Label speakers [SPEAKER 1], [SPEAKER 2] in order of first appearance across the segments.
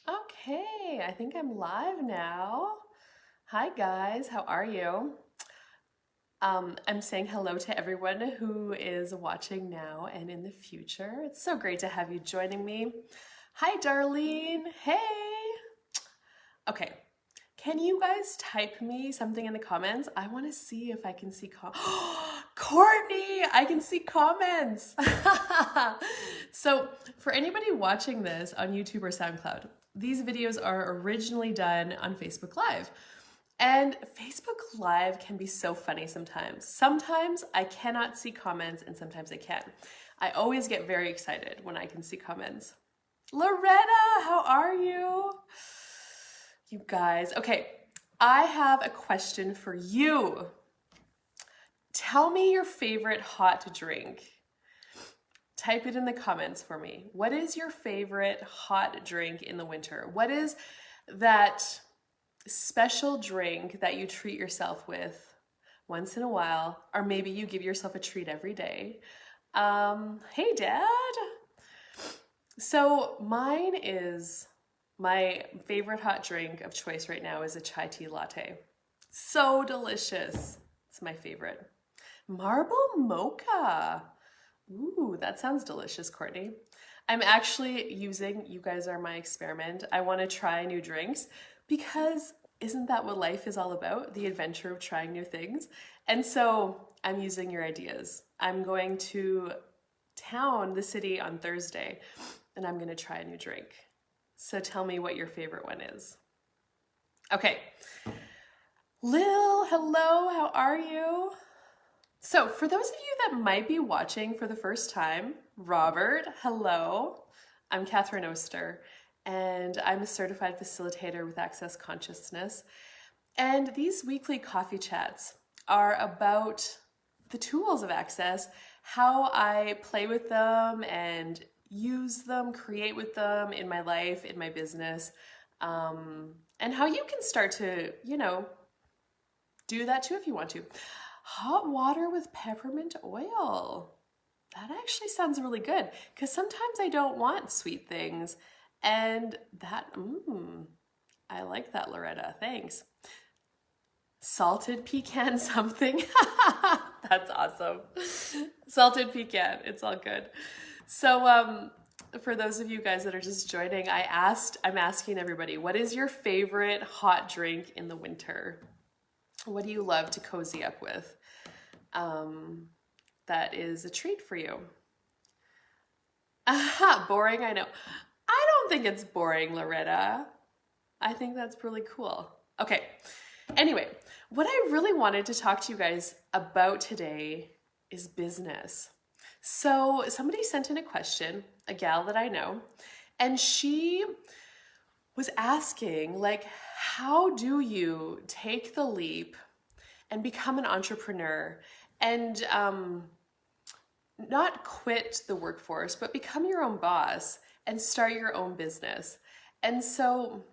[SPEAKER 1] Okay, I think I'm live now. Hi guys, how are you? I'm saying hello to everyone who is watching now and in the future. It's so great to have you joining me. Hi Darlene, hey! Okay, can you guys type me something in the comments? I want to see if I can see Courtney, I can see comments. So, for anybody watching this on YouTube or SoundCloud, these videos are originally done on Facebook Live. And Facebook Live can be so funny sometimes. Sometimes I cannot see comments and sometimes I can. I always get very excited when I can see comments. Loretta, how are you? You guys, okay, I have a question for you. Tell me your favorite hot drink. Type it in the comments for me. What is your favorite hot drink in the winter? What is that special drink that you treat yourself with once in a while, or maybe you give yourself a treat every day? Hey, Dad. So my favorite hot drink of choice right now is a chai tea latte. So delicious. It's my favorite. Marble mocha. Ooh, that sounds delicious, Courtney. I'm actually you guys are my experiment. I want to try new drinks because isn't that what life is all about? The adventure of trying new things. And so I'm using your ideas. I'm going to the city on Thursday, and I'm going to try a new drink. So tell me what your favorite one is. Okay. Lil, hello, how are you? So for those of you that might be watching for the first time, Robert, hello. I'm Catherine Oster, and I'm a certified facilitator with Access Consciousness. And these weekly coffee chats are about the tools of Access, how I play with them and use them, create with them in my life, in my business, and how you can start to, do that too if you want to. Hot water with peppermint oil. That actually sounds really good because sometimes I don't want sweet things. And I like that, Loretta. Thanks. Salted pecan something. That's awesome. Salted pecan. It's all good. So, for those of you guys that are just joining, I'm asking everybody, what is your favorite hot drink in the winter? What do you love to cozy up with? That is a treat for you. Aha, boring, I know. I don't think it's boring, Loretta. I think that's really cool. Okay, anyway, what I really wanted to talk to you guys about today is business. So somebody sent in a question, a gal that I know, and she was asking, how do you take the leap and become an entrepreneur and not quit the workforce, but become your own boss and start your own business? And so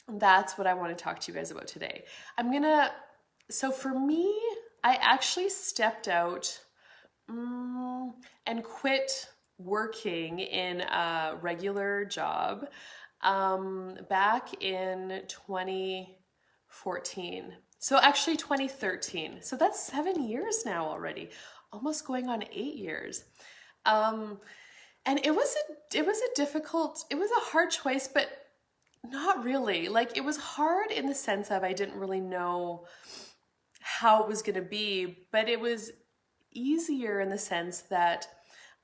[SPEAKER 1] that's what I want to talk to you guys about today. So for me, I actually stepped out and quit working in a regular job back in 2014. So actually 2013. So that's 7 years now already, almost going on 8 years. And it was a hard choice, but not really. It was hard in the sense of I didn't really know how it was going to be, but it was easier in the sense that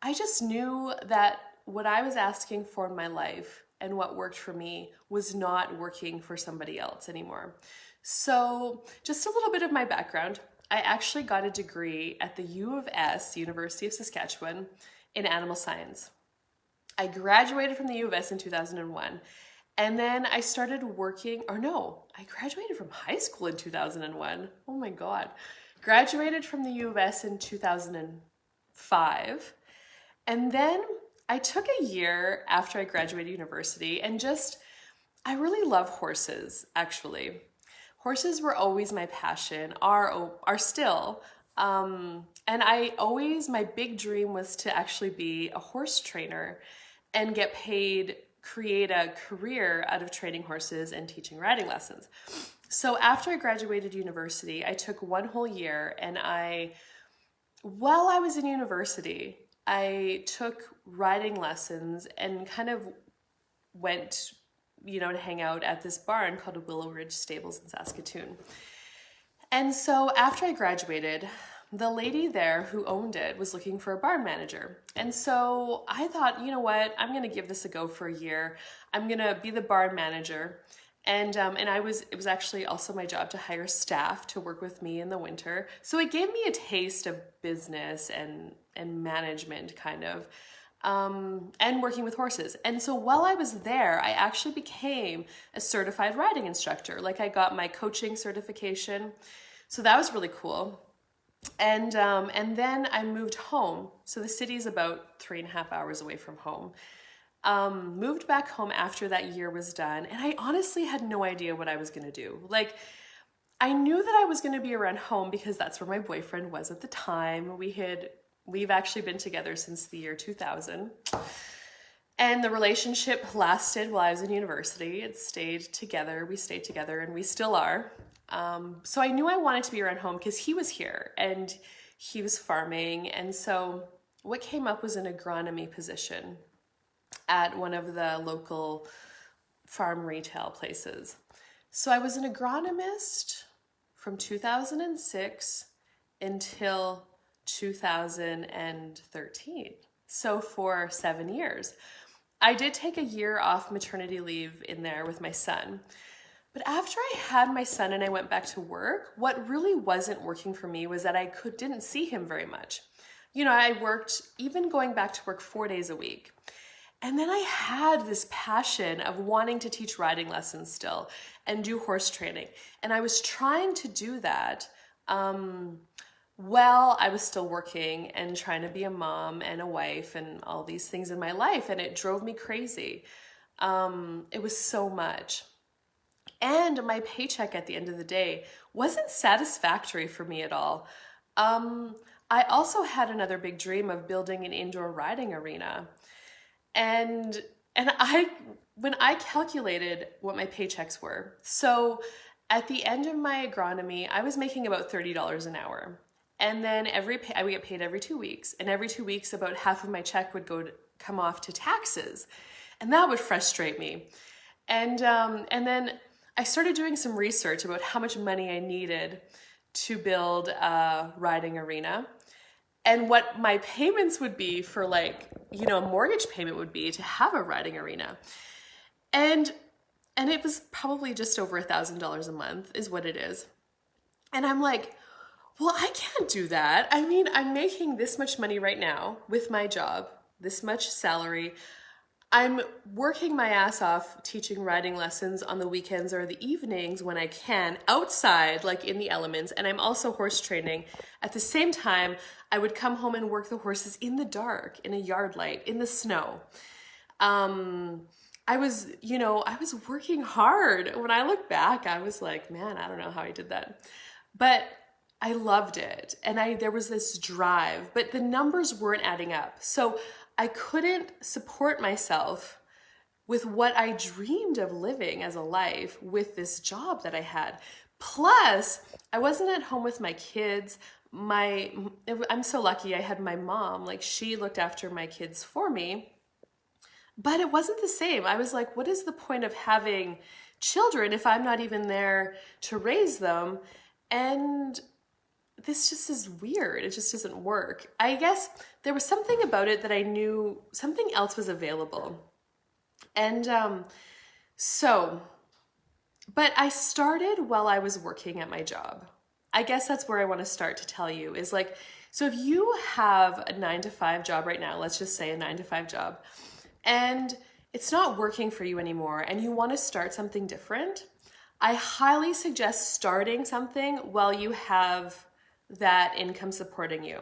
[SPEAKER 1] I just knew that what I was asking for in my life and what worked for me was not working for somebody else anymore. So just a little bit of my background. I actually got a degree at the U of S, University of Saskatchewan, in animal science. I graduated from the U of S in 2001. And then I started working, I graduated from high school in 2001. Oh my God. Graduated from the U of S in 2005. And then I took a year after I graduated university and I really love horses, actually. Horses were always my passion, are still. And my big dream was to actually be a horse trainer and get paid create a career out of training horses and teaching riding lessons. So after I graduated university, I took 1 whole year, and while I was in university, I took riding lessons and kind of went, to hang out at this barn called Willow Ridge Stables in Saskatoon. And so after I graduated, the lady there who owned it was looking for a barn manager. And so I thought, you know what, I'm going to give this a go for a year. I'm going to be the barn manager. And it was actually also my job to hire staff to work with me in the winter. So it gave me a taste of business and management kind of, and working with horses. And so while I was there, I actually became a certified riding instructor. Like, I got my coaching certification. So that was really cool. And then I moved home. So the city's about 3.5 hours away from home. Moved back home after that year was done, and I honestly had no idea what I was going to do. Like, I knew that I was going to be around home because that's where my boyfriend was at the time. We've actually been together since the year 2000. And the relationship lasted while I was in university. We stayed together, and we still are. So I knew I wanted to be around home because he was here and he was farming. And so what came up was an agronomy position at one of the local farm retail places. So I was an agronomist from 2006 until 2013. So for 7 years. I did take a year off maternity leave in there with my son. But after I had my son and I went back to work, what really wasn't working for me was that I didn't see him very much. I worked, even going back to work, 4 days a week. And then I had this passion of wanting to teach riding lessons still and do horse training. And I was trying to do that while I was still working and trying to be a mom and a wife and all these things in my life. And it drove me crazy. It was so much. And my paycheck at the end of the day wasn't satisfactory for me at all. I also had another big dream of building an indoor riding arena. And when I calculated what my paychecks were, so at the end of my agronomy, I was making about $30 an hour. And then I would get paid every 2 weeks. And every 2 weeks, about half of my check would come off to taxes. And that would frustrate me. And then I started doing some research about how much money I needed to build a riding arena and what my payments would be for, a mortgage payment would be to have a riding arena. And it was probably just over $1,000 a month is what it is. And I'm like, well, I can't do that. I mean, I'm making this much money right now with my job, this much salary. I'm working my ass off teaching riding lessons on the weekends or the evenings when I can, outside, like in the elements, and I'm also horse training. At the same time, I would come home and work the horses in the dark, in a yard light, in the snow. I was working hard. When I look back, I was like, man, I don't know how I did that. But I loved it, and there was this drive, but the numbers weren't adding up. So I couldn't support myself with what I dreamed of living as a life with this job that I had. Plus, I wasn't at home with my kids. I'm so lucky I had my mom. Like, she looked after my kids for me, but it wasn't the same. I was like, what is the point of having children if I'm not even there to raise them? And this just is weird. It just doesn't work. I guess there was something about it that I knew something else was available. And but I started while I was working at my job. I guess that's where I want to start to tell you is so if you have a 9-to-5 job right now, let's just say a 9-to-5 job, and it's not working for you anymore and you want to start something different, I highly suggest starting something while you have that income supporting you.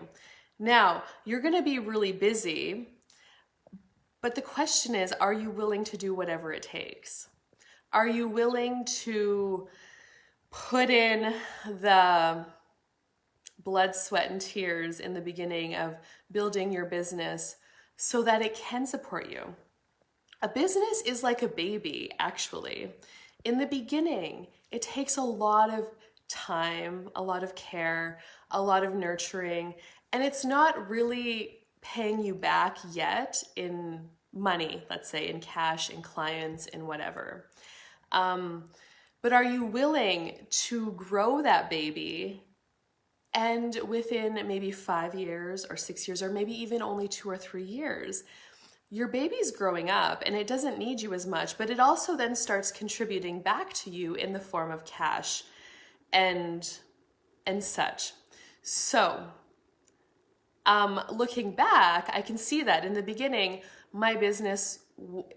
[SPEAKER 1] Now, you're going to be really busy, but the question is, are you willing to do whatever it takes? Are you willing to put in the blood, sweat, and tears in the beginning of building your business so that it can support you? A business is like a baby, actually. In the beginning, it takes a lot of time, a lot of care, a lot of nurturing, and it's not really paying you back yet in money, let's say in cash, in clients, in whatever. But are you willing to grow that baby, and within maybe 5 years or 6 years, or maybe even only 2 or 3 years, your baby's growing up and it doesn't need you as much, but it also then starts contributing back to you in the form of cash and such. So, looking back, I can see that in the beginning, my business,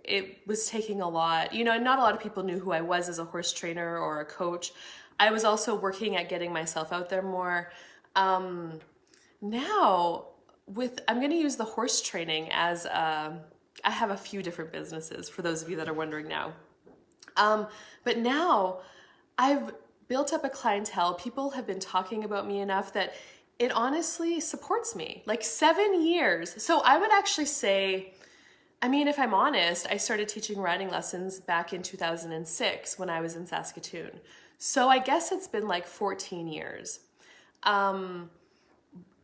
[SPEAKER 1] it was taking a lot. Not a lot of people knew who I was as a horse trainer or a coach. I was also working at getting myself out there more. Now, I'm going to use the horse training as I have a few different businesses for those of you that are wondering now. But now I've built up a clientele. People have been talking about me enough that it honestly supports me. Like 7 years. So I would actually say, if I'm honest, I started teaching riding lessons back in 2006 when I was in Saskatoon. So I guess it's been like 14 years.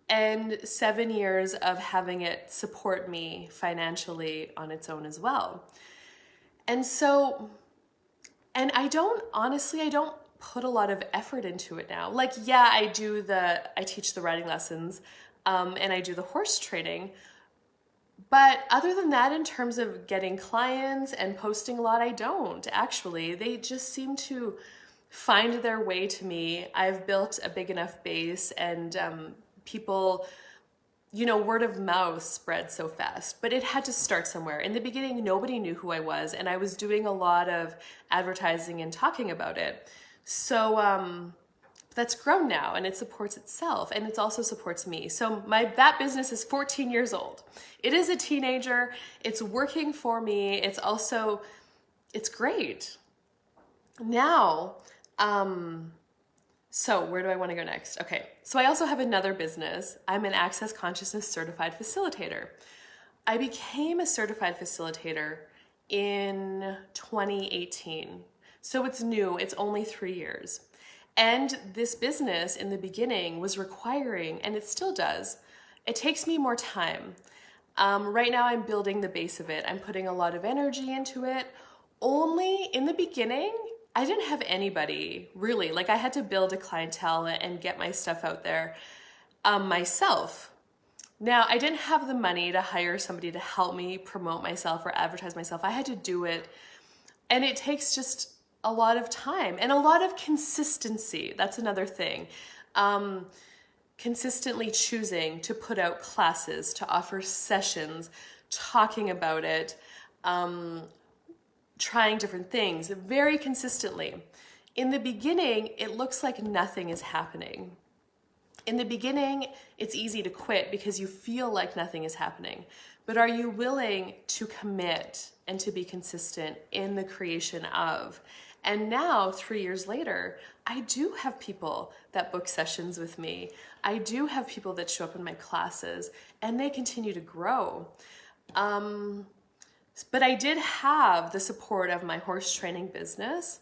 [SPEAKER 1] And 7 years of having it support me financially on its own as well. And I don't put a lot of effort into it now. Like, yeah, I teach the riding lessons, and I do the horse training. But other than that, in terms of getting clients and posting a lot, I don't actually. They just seem to find their way to me. I've built a big enough base, and people, word of mouth spread so fast, but it had to start somewhere. In the beginning, nobody knew who I was, and I was doing a lot of advertising and talking about it. So that's grown now, and it supports itself, and it also supports me. So that business is 14 years old. It is a teenager. It's working for me. It's great. Now, so where do I want to go next? Okay, so I also have another business. I'm an Access Consciousness certified facilitator. I became a certified facilitator in 2018. So it's new, it's only 3 years. And this business in the beginning was requiring, and it still does, it takes me more time. Right now I'm building the base of it. I'm putting a lot of energy into it. Only in the beginning, I didn't have anybody really. Like, I had to build a clientele and get my stuff out there myself. Now, I didn't have the money to hire somebody to help me promote myself or advertise myself. I had to do it. And it takes just a lot of time and a lot of consistency. That's another thing. Consistently choosing to put out classes, to offer sessions, talking about it, trying different things very consistently. In the beginning, it looks like nothing is happening. In the beginning, it's easy to quit because you feel like nothing is happening. But are you willing to commit and to be consistent in the creation of? And now, 3 years later, I do have people that book sessions with me. I do have people that show up in my classes, and they continue to grow. But I did have the support of my horse training business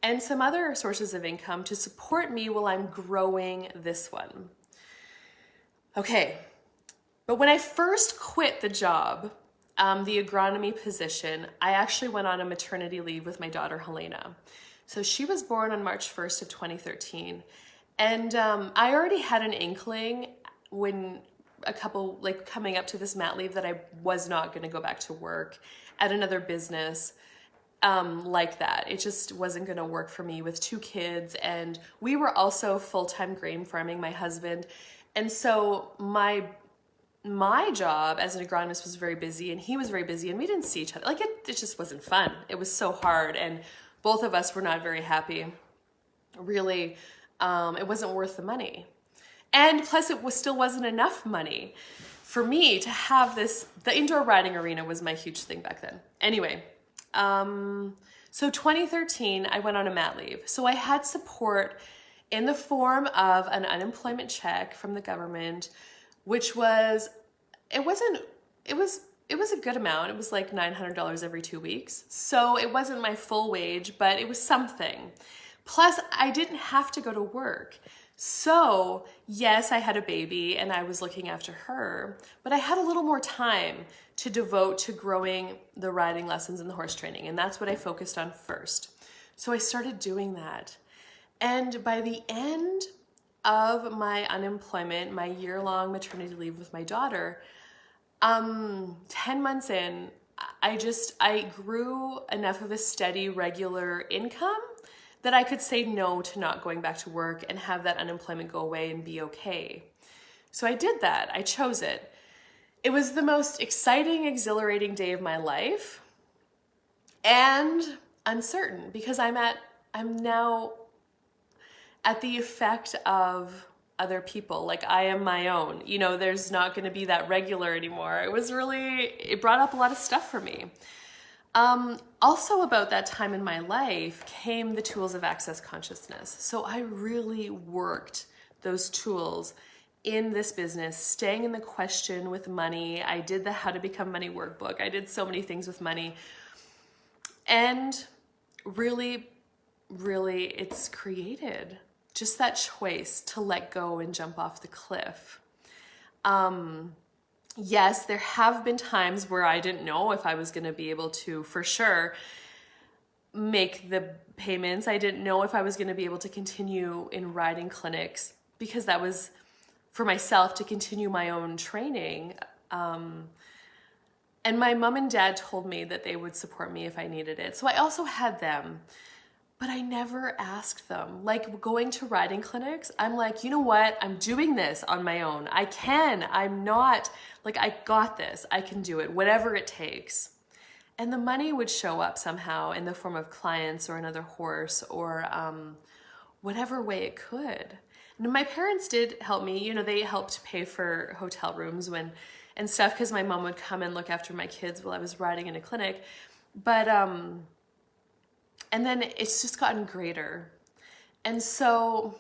[SPEAKER 1] and some other sources of income to support me while I'm growing this one. Okay, but when I first quit the job, the agronomy position, I actually went on a maternity leave with my daughter, Helena. So she was born on March 1st of 2013. And I already had an inkling when coming up to this mat leave that I was not going to go back to work at another business like that. It just wasn't going to work for me with 2 kids. And we were also full-time grain farming, my husband. And so my job as an agronomist was very busy, and he was very busy, and we didn't see each other. Like, it just wasn't fun. It was so hard, and both of us were not very happy. Really, it wasn't worth the money. And plus, still wasn't enough money for me to have this. The indoor riding arena was my huge thing back then. Anyway, so 2013, I went on a mat leave. So I had support in the form of an unemployment check from the government, which was, it was it was a good amount. It was like $900 every 2 weeks. So it wasn't my full wage, but it was something. Plus, I didn't have to go to work. So, yes, I had a baby and I was looking after her, but I had a little more time to devote to growing the riding lessons and the horse training. And that's what I focused on first. So I started doing that. And by the end of my unemployment, my year-long maternity leave with my daughter, 10 months in, I grew enough of a steady, regular income that I could say no to not going back to work and have that unemployment go away and be okay. So I did that. I chose it. It was the most exciting, exhilarating day of my life and uncertain because I'm now at the effect of other people. Like I am my own. You know, there's not going to be that regular anymore. It brought up a lot of stuff for me. Also about that time in my life came the tools of access consciousness. So I really worked those tools in this business, staying in the question with money. I did the How to Become Money workbook. I did so many things with money. And really, really, it's created just that choice to let go and jump off the cliff. Yes, there have been times where I didn't know if I was going to be able to, for sure, make the payments. I didn't know if I was going to be able to continue in riding clinics because that was for myself to continue my own training. And my mom and dad told me that they would support me if I needed it. So I also had them. But I never asked them. Like going to riding clinics, I'm like, you know what? I'm doing this on my own. I can. I'm not, like, I got this. I can do it, whatever it takes. And the money would show up somehow in the form of clients or another horse or whatever way it could. And my parents did help me. You know, they helped pay for hotel rooms and stuff because my mom would come and look after my kids while I was riding in a clinic. But, and then it's just gotten greater. And so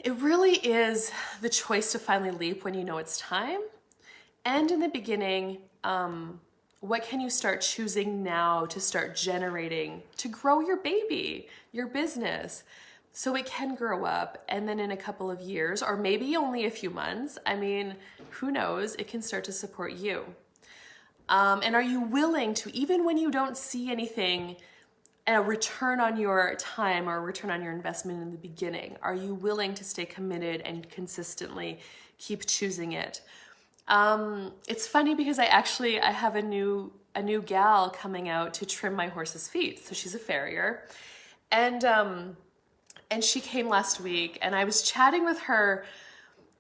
[SPEAKER 1] it really is the choice to finally leap when you know it's time. And in the beginning, what can you start choosing now to start generating to grow your baby, your business, so it can grow up? And then in a couple of years, or maybe only a few months, I mean, who knows, it can start to support you. And are you willing to, even when you don't see anything, a return on your time or a return on your investment in the beginning, are you willing to stay committed and consistently keep choosing it? It's funny because I have a new gal coming out to trim my horse's feet. So she's a farrier, and she came last week, and I was chatting with her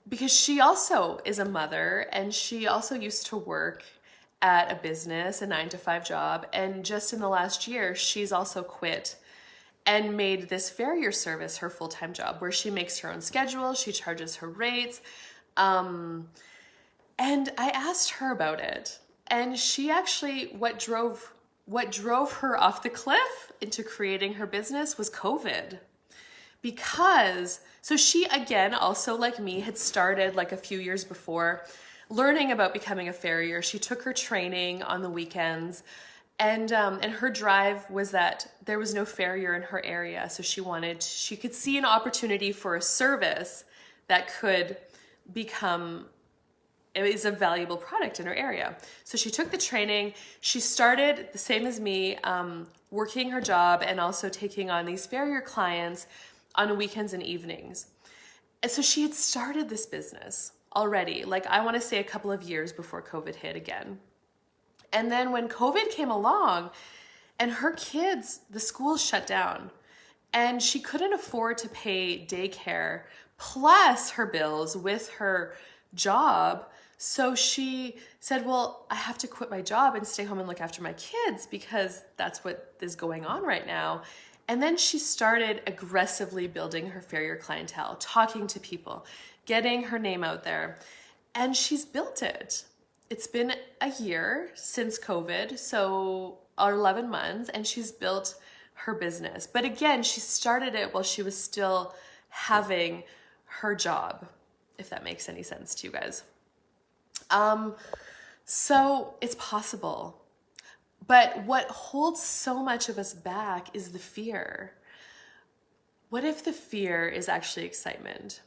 [SPEAKER 1] because she also is a mother and she also used to work at a business, a 9-to-5 job. And just in the last year, she's also quit and made this farrier service her full-time job where she makes her own schedule, she charges her rates. And I asked her about it. And she actually, what drove her off the cliff into creating her business was COVID. So she, again, also like me, had started like a few years before learning about becoming a farrier. She took her training on the weekends, and her drive was that there was no farrier in her area. So she could see an opportunity for a service that could become, it is a valuable product in her area. So she took the training. She started the same as me, working her job and also taking on these farrier clients on weekends and evenings. And so she had started this business already, like I want to say a couple of years before COVID hit again. And then when COVID came along and her kids, the schools shut down and she couldn't afford to pay daycare plus her bills with her job. So she said, well, I have to quit my job and stay home and look after my kids because that's what is going on right now. And then she started aggressively building her farrier clientele, talking to people, getting her name out there, and she's built it. It's been a year since COVID, so 11 months, and she's built her business. But again, she started it while she was still having her job, if that makes any sense to you guys. So it's possible. But what holds so much of us back is the fear. What if the fear is actually excitement?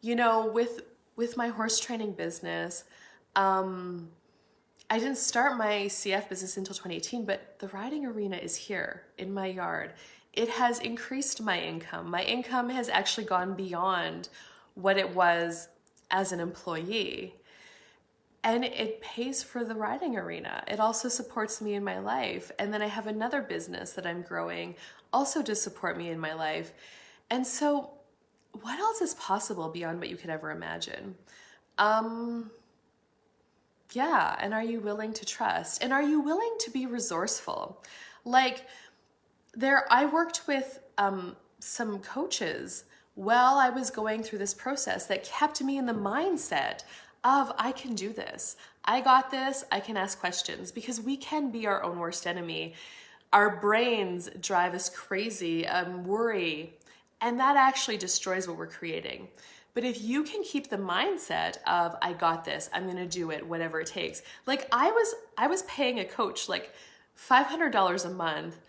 [SPEAKER 1] You know, with my horse training business, I didn't start my CF business until 2018, but the riding arena is here in my yard. It has increased my income. My income has actually gone beyond what it was as an employee. And it pays for the riding arena. It also supports me in my life. And then I have another business that I'm growing also to support me in my life. And so what else is possible beyond what you could ever imagine? Yeah, and are you willing to trust? And are you willing to be resourceful? Like I worked with some coaches while I was going through this process that kept me in the mindset of I can do this. I got this. I can ask questions, because we can be our own worst enemy. Our brains drive us crazy, worry, and that actually destroys what we're creating. But if you can keep the mindset of I got this, I'm gonna do it, whatever it takes. Like I was paying a coach like $500 a month.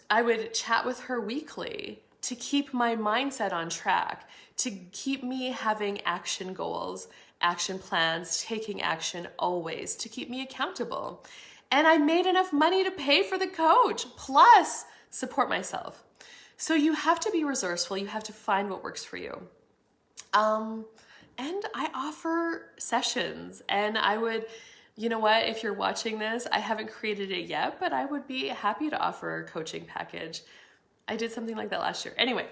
[SPEAKER 1] I would chat with her weekly to keep my mindset on track, to keep me having action goals, action plans, taking action always, to keep me accountable. And I made enough money to pay for the coach, plus support myself. So you have to be resourceful. You have to find what works for you. And I offer sessions, and I would, you know what, if you're watching this, I haven't created it yet, but I would be happy to offer a coaching package. I did something like that last year. Anyway,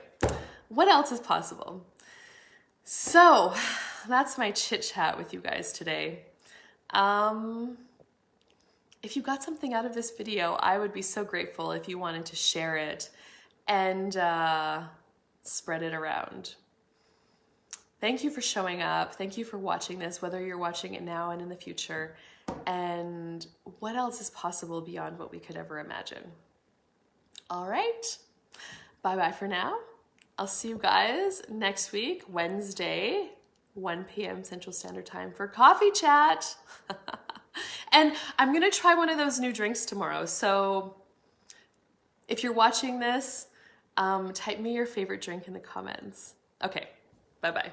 [SPEAKER 1] what else is possible? So that's my chit chat with you guys today. If you got something out of this video, I would be so grateful if you wanted to share it and spread it around. Thank you for showing up. Thank you for watching this, whether you're watching it now and in the future. And what else is possible beyond what we could ever imagine? All right. Bye-bye for now. I'll see you guys next week, Wednesday, 1 p.m. Central Standard Time for coffee chat. And I'm going to try one of those new drinks tomorrow. So if you're watching this, type me your favorite drink in the comments. Okay, bye-bye.